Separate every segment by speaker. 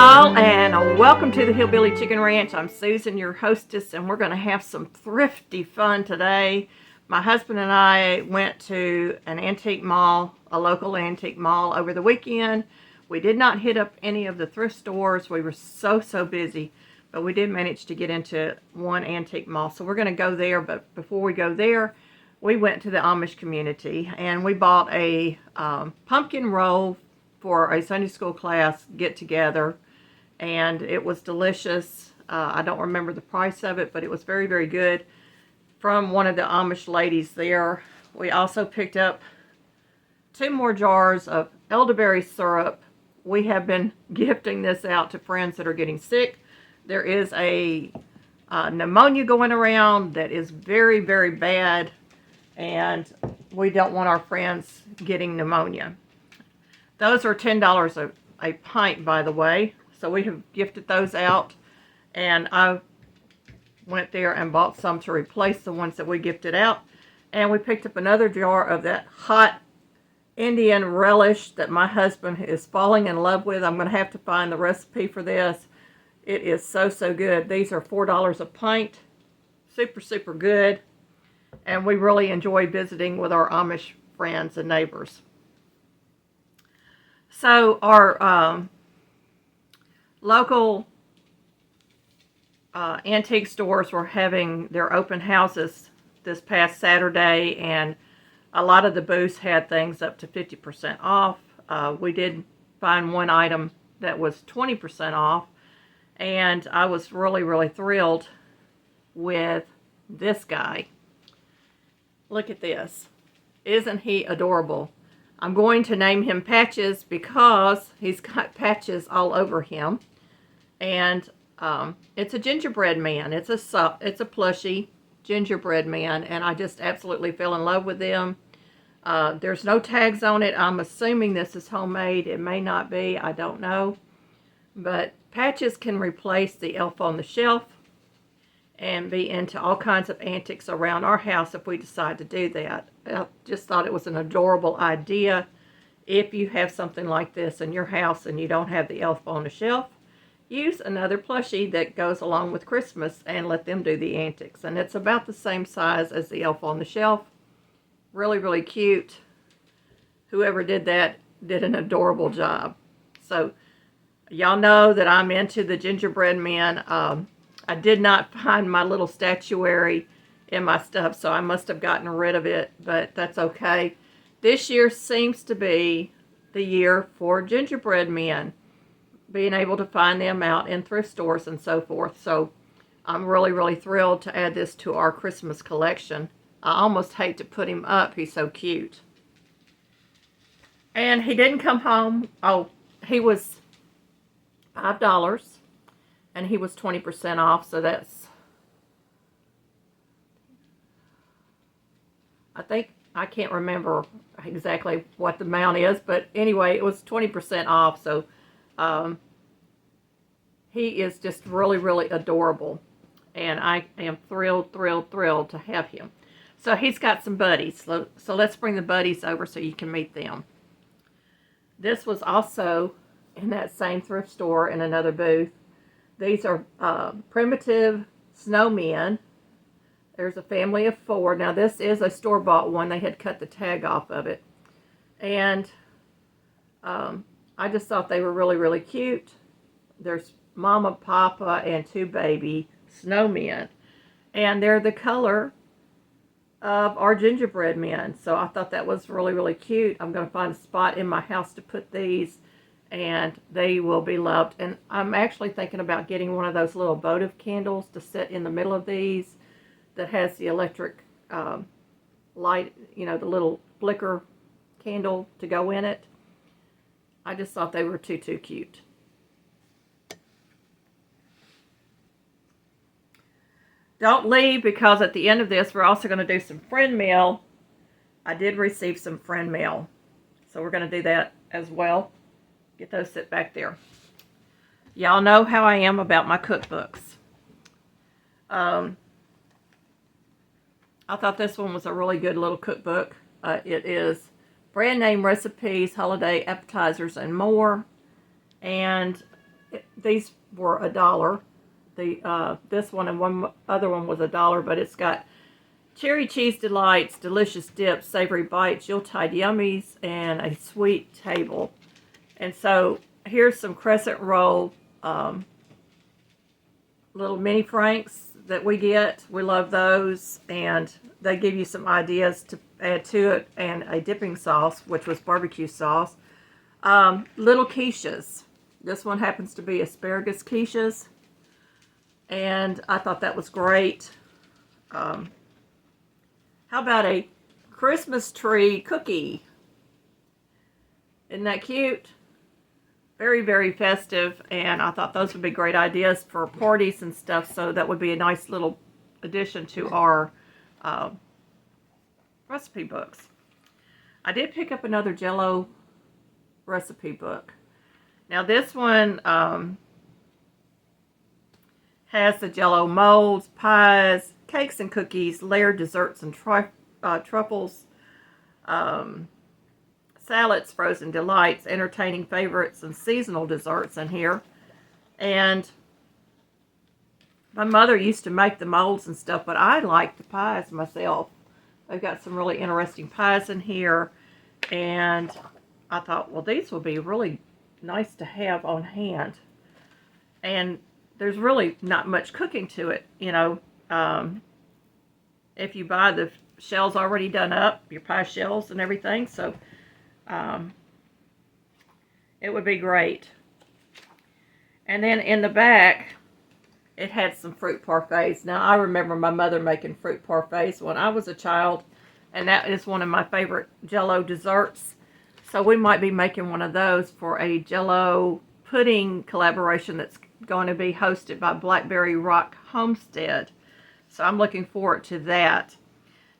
Speaker 1: y'all, and welcome to the Hillbilly Chicken Ranch. I'm Susan, your hostess, and we're going to have some thrifty fun today. My husband and I went to an antique mall, a local antique mall, over the weekend. We did not hit up any of the thrift stores. We were so busy, but we did manage to get into one antique mall. So we're going to go there, but before we go there, we went to the Amish community, and we bought a pumpkin roll for a Sunday school class get-together, and it was delicious. I don't remember the price of it, but it was very good from one of the Amish ladies there. We also picked up 2 more jars of elderberry syrup. We have been gifting this out to friends that are getting sick. There is a pneumonia going around that is very bad, and we don't want our friends getting pneumonia. Those are $10 a pint, by the way. So we have gifted those out. And I went there and bought some to replace the ones that we gifted out. And we picked up another jar of that hot Indian relish that my husband is falling in love with. I'm going to have to find the recipe for this. It is so good. These are $4 a pint. Super good. And we really enjoy visiting with our Amish friends and neighbors. So our local antique stores were having their open houses this past Saturday, and a lot of the booths had things up to 50% off. We did find one item that was 20% off, and I was really thrilled with this guy. Look at this. Isn't he adorable? I'm going to name him Patches because he's got patches all over him. And it's a gingerbread man. It's a plushie gingerbread man, and I just absolutely fell in love with them. There's no tags on it. I'm assuming this is homemade. It may not be. I don't know. But Patches can replace the elf on the shelf and be into all kinds of antics around our house if we decide to do that. I just thought it was an adorable idea. If you have something like this in your house and you don't have the elf on the shelf, use another plushie that goes along with Christmas and let them do the antics. And it's about the same size as the elf on the shelf. Really cute. Whoever did that did an adorable job. So y'all know that I'm into the gingerbread men. I did not find my little statuary in my stuff, so I must have gotten rid of it, but that's okay. This year seems to be the year for gingerbread men, being able to find them out in thrift stores and so forth. So I'm really thrilled to add this to our Christmas collection. I almost hate to put him up. He's so cute. And he didn't come home. Oh, he was $5. And he was 20% off, so that's, I can't remember exactly what the amount is, but anyway, it was 20% off, so he is just really adorable, and I am thrilled to have him. So he's got some buddies, so let's bring the buddies over so you can meet them. This was also in that same thrift store in another booth. These are primitive snowmen. There's a family of 4. Now this is a store-bought one. They had cut the tag off of it. And I just thought they were really cute. There's Mama, Papa, and 2 baby snowmen. And they're the color of our gingerbread men. So I thought that was really cute. I'm going to find a spot in my house to put these, and they will be loved. And I'm actually thinking about getting one of those little votive candles to sit in the middle of these that has the electric light, you know, the little flicker candle to go in it. I just thought they were too cute. Don't leave, because at the end of this we're also going to do some friend mail. I did receive some friend mail, so we're going to do that as well. Get those sit back there. Y'all know how I am about my cookbooks. I thought this one was a really good little cookbook. It is brand name recipes, holiday appetizers, and more. And these were $1. This one and one other one was $1, but it's got cherry cheese delights, delicious dips, savory bites, Yuletide yummies, and a sweet table. And so here's some crescent roll little mini franks that we get. We love those, and they give you some ideas to add to it, and a dipping sauce, which was barbecue sauce. Little quiches. This one happens to be asparagus quiches, and I thought that was great. How about a Christmas tree cookie? Isn't that cute? Very, very festive, and I thought those would be great ideas for parties and stuff, so that would be a nice little addition to our recipe books. I did pick up another Jell-O recipe book. Now this one has the Jell-O molds, pies, cakes and cookies, layered desserts and truffles, salads, frozen delights, entertaining favorites, and seasonal desserts in here. And my mother used to make the molds and stuff, but I like the pies myself. They've got some really interesting pies in here, and I thought, well, these will be really nice to have on hand. And there's really not much cooking to it, you know. If you buy the shells already done up, your pie shells and everything, so it would be great. And then in the back, it had some fruit parfaits. Now, I remember my mother making fruit parfaits when I was a child, and that is one of my favorite Jell-O desserts. So we might be making one of those for a Jell-O pudding collaboration that's going to be hosted by Blackberry Rock Homestead. So I'm looking forward to that.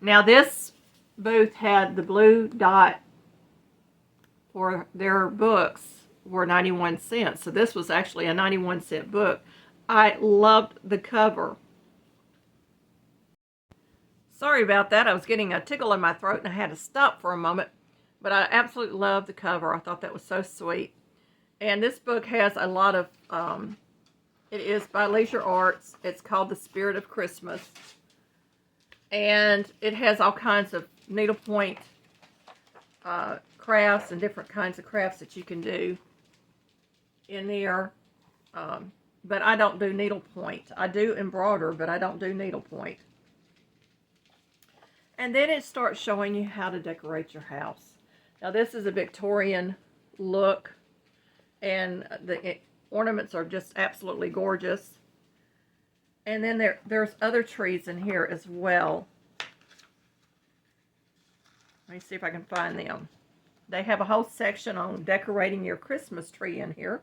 Speaker 1: Now, this booth had the blue dot for their books were 91 cents. So this was actually a 91-cent book. I loved the cover. Sorry about that. I was getting a tickle in my throat and I had to stop for a moment. But I absolutely loved the cover. I thought that was so sweet. And this book has a lot of, it is by Leisure Arts. It's called The Spirit of Christmas. And it has all kinds of needlepoint crafts and different kinds of crafts that you can do in there. But I don't do needlepoint. I do embroider, but I don't do needlepoint. And then it starts showing you how to decorate your house. Now this is a Victorian look, and the ornaments are just absolutely gorgeous. And then there's other trees in here as well. Let me see if I can find them. They have a whole section on decorating your Christmas tree in here.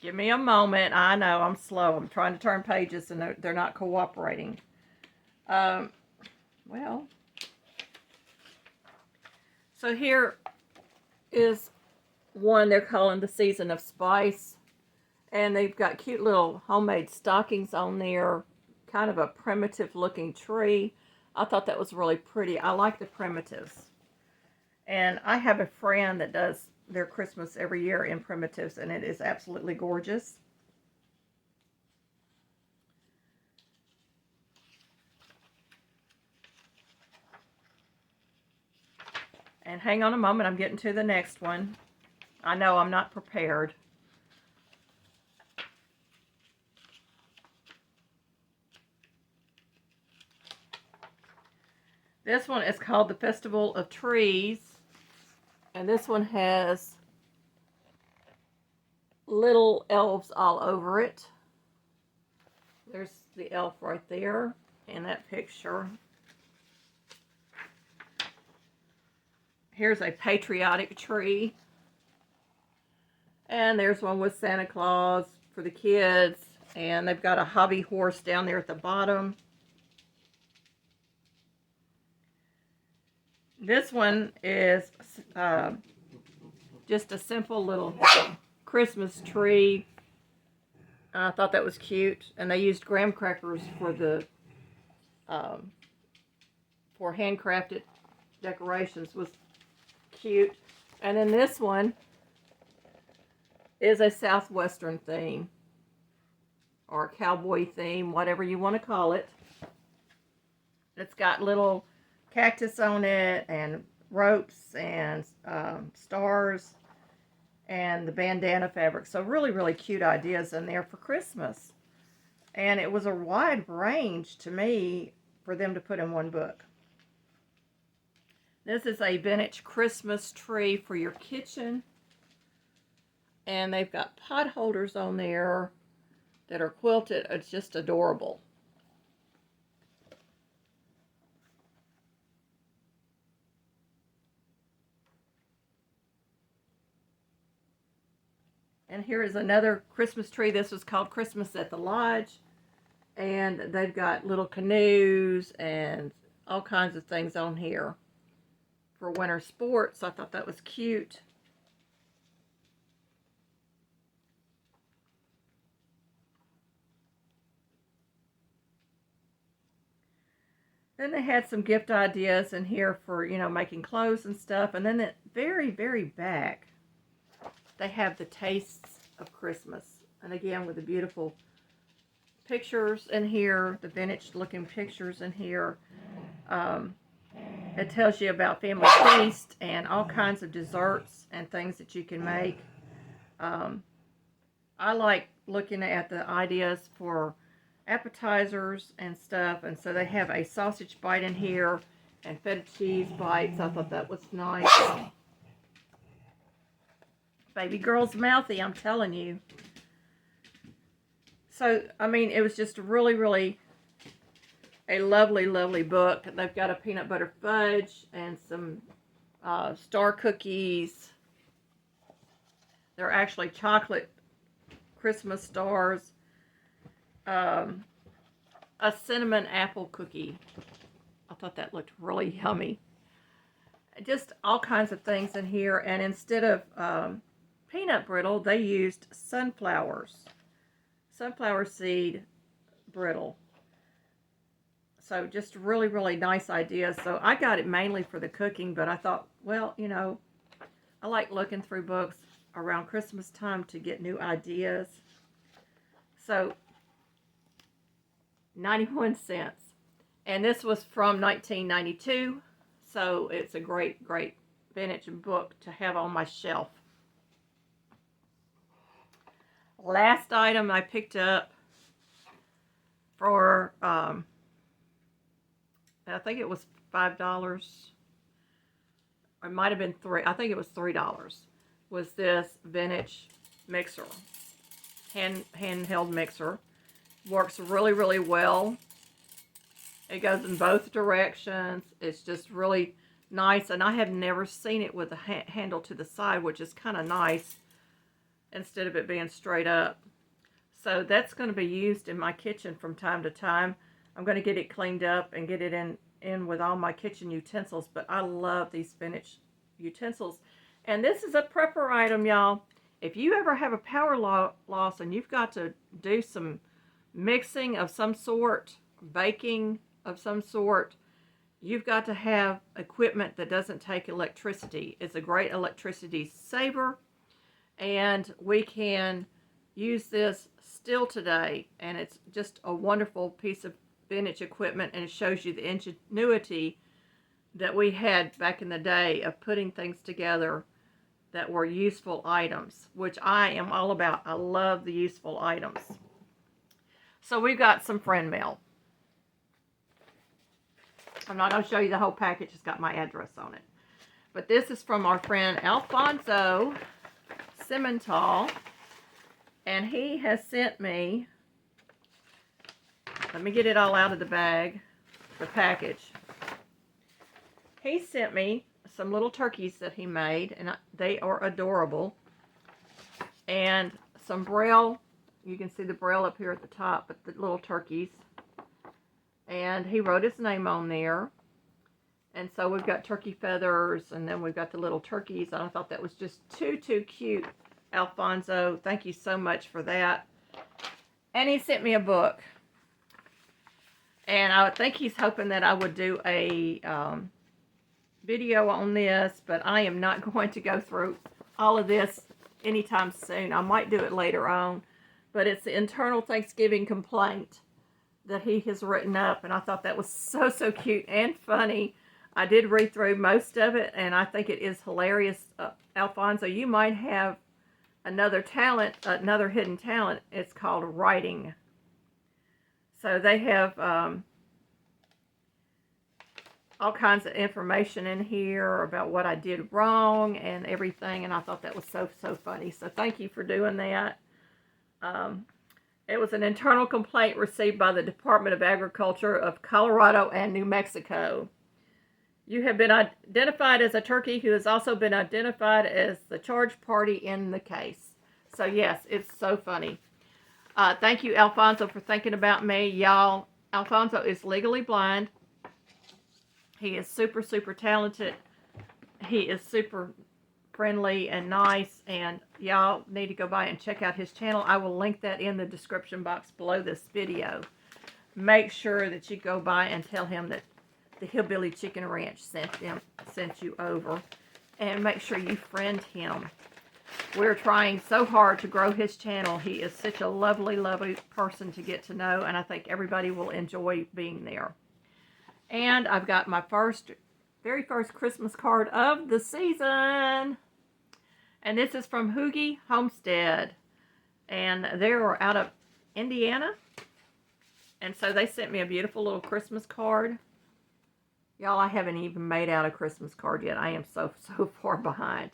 Speaker 1: Give me a moment. I know I'm slow. I'm trying to turn pages and they're not cooperating. Well, so here is one they're calling the Season of Spice. And they've got cute little homemade stockings on there. Kind of a primitive looking tree. I thought that was really pretty. I like the primitives. And I have a friend that does their Christmas every year in primitives, and it is absolutely gorgeous. And hang on a moment, I'm getting to the next one. I know I'm not prepared. This one is called the Festival of Trees. And this one has little elves all over it. There's the elf right there in that picture. Here's a patriotic tree. And there's one with Santa Claus for the kids. And they've got a hobby horse down there at the bottom. This one is just a simple little Christmas tree. I thought that was cute. And they used graham crackers for the for handcrafted decorations. Was cute. And then this one is a Southwestern theme, or a cowboy theme, whatever you want to call it. It's got little cactus on it, and ropes, and stars, and the bandana fabric. So really, really cute ideas in there for Christmas. And it was a wide range to me for them to put in one book. This is a vintage Christmas tree for your kitchen. And they've got pot holders on there that are quilted. It's just adorable. And here is another Christmas tree. This was called Christmas at the Lodge. And they've got little canoes and all kinds of things on here for winter sports. I thought that was cute. Then they had some gift ideas in here for, you know, making clothes and stuff. And then the very, very back, they have the tastes of Christmas. And again, with the beautiful pictures in here, the vintage looking pictures in here. It tells you about family feast and all kinds of desserts and things that you can make. I like looking at the ideas for appetizers and stuff, and so they have a sausage bite in here and feta cheese bites. I thought that was nice. Baby girl's mouthy, I'm telling you. So, I mean, it was just really, really a lovely, lovely book. They've got a peanut butter fudge and some star cookies. They're actually chocolate Christmas stars. A cinnamon apple cookie. I thought that looked really yummy. Just all kinds of things in here. And instead of peanut brittle, they used sunflower seed brittle. So just really, really nice ideas. So I got it mainly for the cooking, but I thought, well, you know, I like looking through books around Christmas time to get new ideas. So 91 cents. And this was from 1992. So it's a great, great vintage book to have on my shelf. Last item I picked up for, I think it was $5. It might have been $3. I think it was $3. Was this vintage mixer, handheld mixer. Works really, really well. It goes in both directions. It's just really nice, and I have never seen it with a handle to the side, which is kind of nice instead of it being straight up. So that's going to be used in my kitchen from time to time. I'm going to get it cleaned up and get it in with all my kitchen utensils, but I love these vintage utensils. And this is a prepper item, y'all. If you ever have a power loss and you've got to do some mixing of some sort, baking of some sort, you've got to have equipment that doesn't take electricity. It's a great electricity saver, and we can use this still today, and it's just a wonderful piece of vintage equipment, and it shows you the ingenuity that we had back in the day of putting things together that were useful items, which I am all about. I love the useful items. So we've got some friend mail. I'm not going to show you the whole package. It's got my address on it. But this is from our friend Alfonso Simmental. And he has sent me, let me get it all out of the bag, the package. He sent me some little turkeys that he made, and they are adorable. And some braille. You can see the braille up here at the top, but the little turkeys. And he wrote his name on there. And so we've got turkey feathers, and then we've got the little turkeys. And I thought that was just too cute, Alfonso. Thank you so much for that. And he sent me a book. And I think he's hoping that I would do a video on this, but I am not going to go through all of this anytime soon. I might do it later on, but it's the internal Thanksgiving complaint that he has written up, and I thought that was so cute and funny. I did read through most of it, and I think it is hilarious. Alfonso, you might have another talent, another hidden talent. It's called writing. So they have all kinds of information in here about what I did wrong and everything, and I thought that was so funny. So thank you for doing that. It was an internal complaint received by the Department of Agriculture of Colorado and New Mexico. You have been identified as a turkey who has also been identified as the charged party in the case. So yes, it's so funny. Thank you, Alfonso, for thinking about me. Y'all, Alfonso is legally blind. He is super talented. He is super friendly and nice, and y'all need to go by and check out his channel. I will link that in the description box below this video. Make sure that you go by and tell him that the Hillbilly Chicken Ranch sent you over, and make sure you friend him. We're trying so hard to grow his channel. He is such a lovely person to get to know, and I think everybody will enjoy being there. And I've got my very first Christmas card of the season. And this is from Hoogie Homestead. And they were out of Indiana. And so they sent me a beautiful little Christmas card. Y'all, I haven't even made out a Christmas card yet. I am so far behind.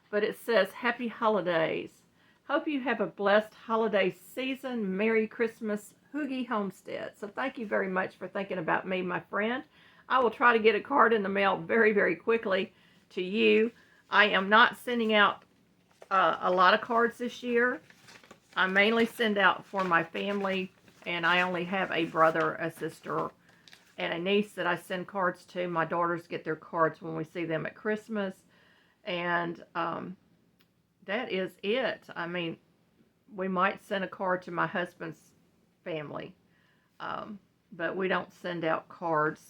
Speaker 1: But it says, Happy Holidays. Hope you have a blessed holiday season. Merry Christmas, Hoogie Homestead. So thank you very much for thinking about me, my friend. I will try to get a card in the mail very quickly to you. I am not sending out a lot of cards this year. I mainly send out for my family, and I only have a brother, a sister, and a niece that I send cards to. My daughters get their cards when we see them at Christmas, and that is it. I mean, we might send a card to my husband's family, but we don't send out cards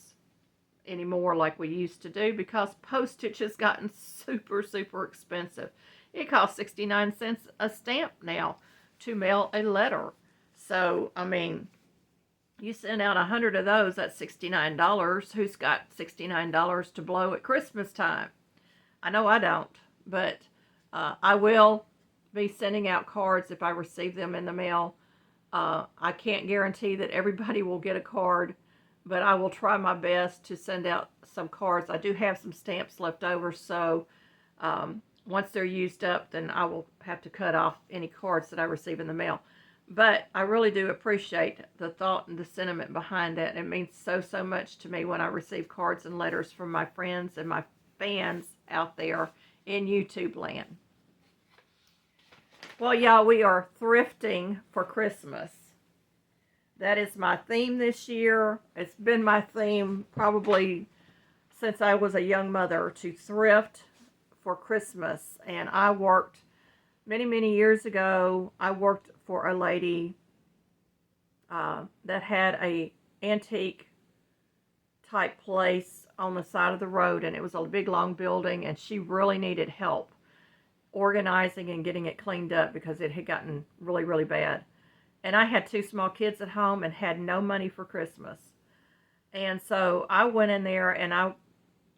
Speaker 1: anymore like we used to do because postage has gotten super expensive. It costs 69 cents a stamp now to mail a letter. So, I mean, you send out 100 of those, that's $69. Who's got $69 to blow at Christmas time? I know I don't, but I will be sending out cards if I receive them in the mail. I can't guarantee that everybody will get a card, but I will try my best to send out some cards. I do have some stamps left over, so once they're used up, then I will have to cut off any cards that I receive in the mail. But I really do appreciate the thought and the sentiment behind that. It means so much to me when I receive cards and letters from my friends and my fans out there in YouTube land. Well, y'all, we are thrifting for Christmas. That is my theme this year. It's been my theme probably since I was a young mother, to thrift for Christmas. And I worked many years ago. I worked for a lady that had a antique type place on the side of the road, and it was a big long building, and she really needed help organizing and getting it cleaned up because it had gotten really bad. And I had 2 small kids at home and had no money for Christmas. And so I went in there and I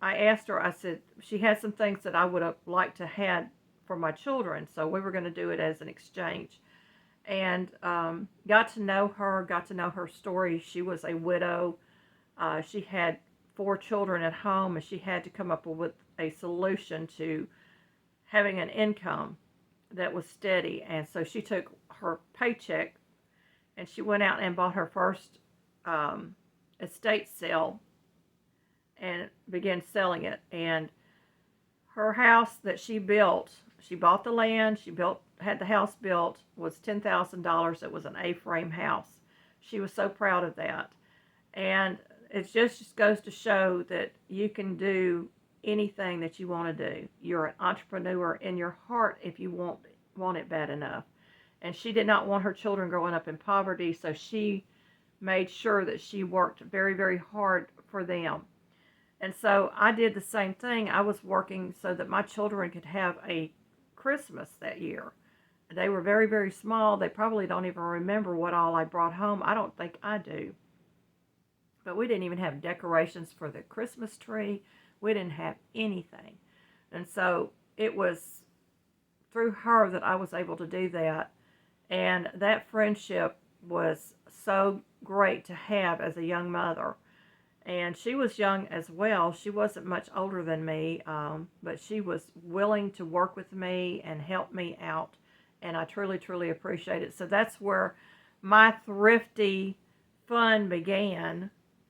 Speaker 1: asked her, I said, she had some things that I would have liked to had for my children. So we were going to do it as an exchange. And got to know her story. She was a widow. She had 4 children at home, and she had to come up with a solution to having an income that was steady. And so she took her paycheck and she went out and bought her first estate sale and began selling it. And her house that she built, she bought the land, had the house built, was $10,000. It was an A-frame house. She was so proud of that. And it just goes to show that you can do anything that you want to do. You're an entrepreneur in your heart if you want it bad enough. And she did not want her children growing up in poverty, so she made sure that she worked very hard for them. And so I did the same thing. I was working so that my children could have a Christmas that year. They were very, very small. They probably don't even remember what all I brought home. I don't think I do. But we didn't even have decorations for the Christmas tree. We didn't have anything. And so it was through her that I was able to do that. And that friendship was so great to have as a young mother. And she was young as well. She wasn't much older than me, but she was willing to work with me and help me out. And I truly, truly appreciate it. So that's where my thrifty fun began,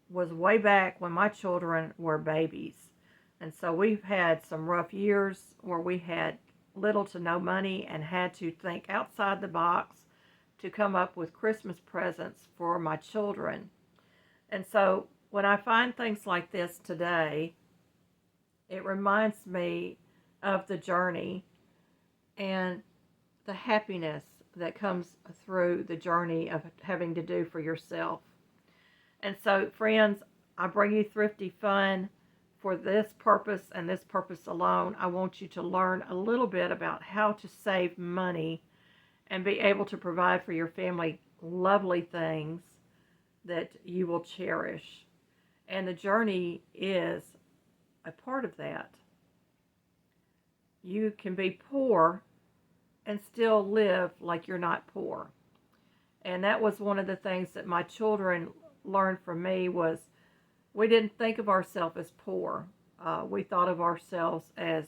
Speaker 1: was way back when my children were babies. And so we've had some rough years where we had little to no money and had to think outside the box to come up with Christmas presents for my children. And so when I find things like this today, it reminds me of the journey and the happiness that comes through the journey of having to do for yourself. And so, friends, I bring you Thrifty Fun for this purpose and this purpose alone. I want you to learn a little bit about how to save money and be able to provide for your family lovely things that you will cherish. And the journey is a part of that. You can be poor and still live like you're not poor. And that was one of the things that my children learned from me, was we didn't think of ourselves as poor. We thought of ourselves as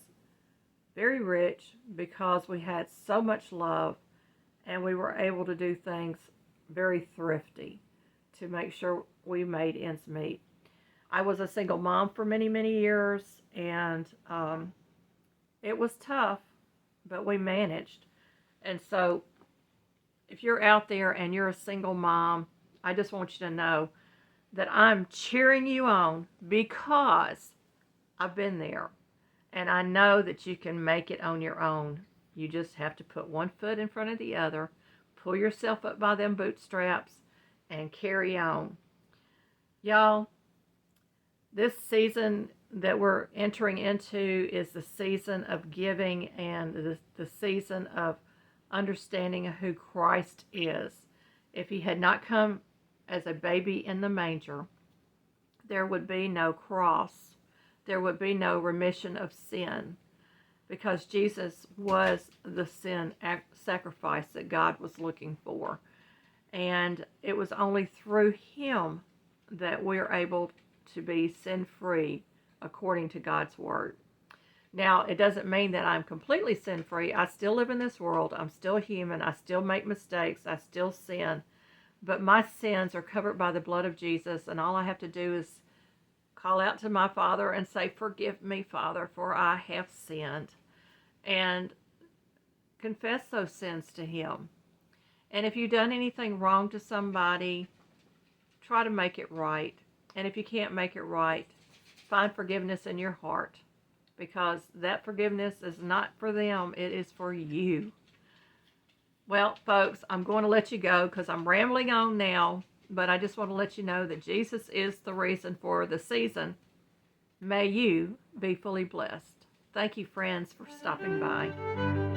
Speaker 1: very rich because we had so much love and we were able to do things very thrifty to make sure we made ends meet. I was a single mom for many, many years, and it was tough, but we managed. And so if you're out there and you're a single mom, I just want you to know that I'm cheering you on because I've been there. And I know that you can make it on your own. You just have to put one foot in front of the other, pull yourself up by them bootstraps, and carry on. Y'all, this season that we're entering into is the season of giving and the season of understanding who Christ is. If he had not come as a baby in the manger, there would be no cross. There would be no remission of sin, because Jesus was the sin sacrifice that God was looking for. And it was only through him that we're able to be sin-free according to God's word. Now, it doesn't mean that I'm completely sin-free. I still live in this world. I'm still human. I still make mistakes. I still sin. But my sins are covered by the blood of Jesus, and all I have to do is call out to my Father and say, "Forgive me, Father, for I have sinned," and confess those sins to him. And if you've done anything wrong to somebody, try to make it right. And if you can't make it right, find forgiveness in your heart, because that forgiveness is not for them, it is for you. Well, folks, I'm going to let you go because I'm rambling on now, but I just want to let you know that Jesus is the reason for the season. May you be fully blessed. Thank you, friends, for stopping by.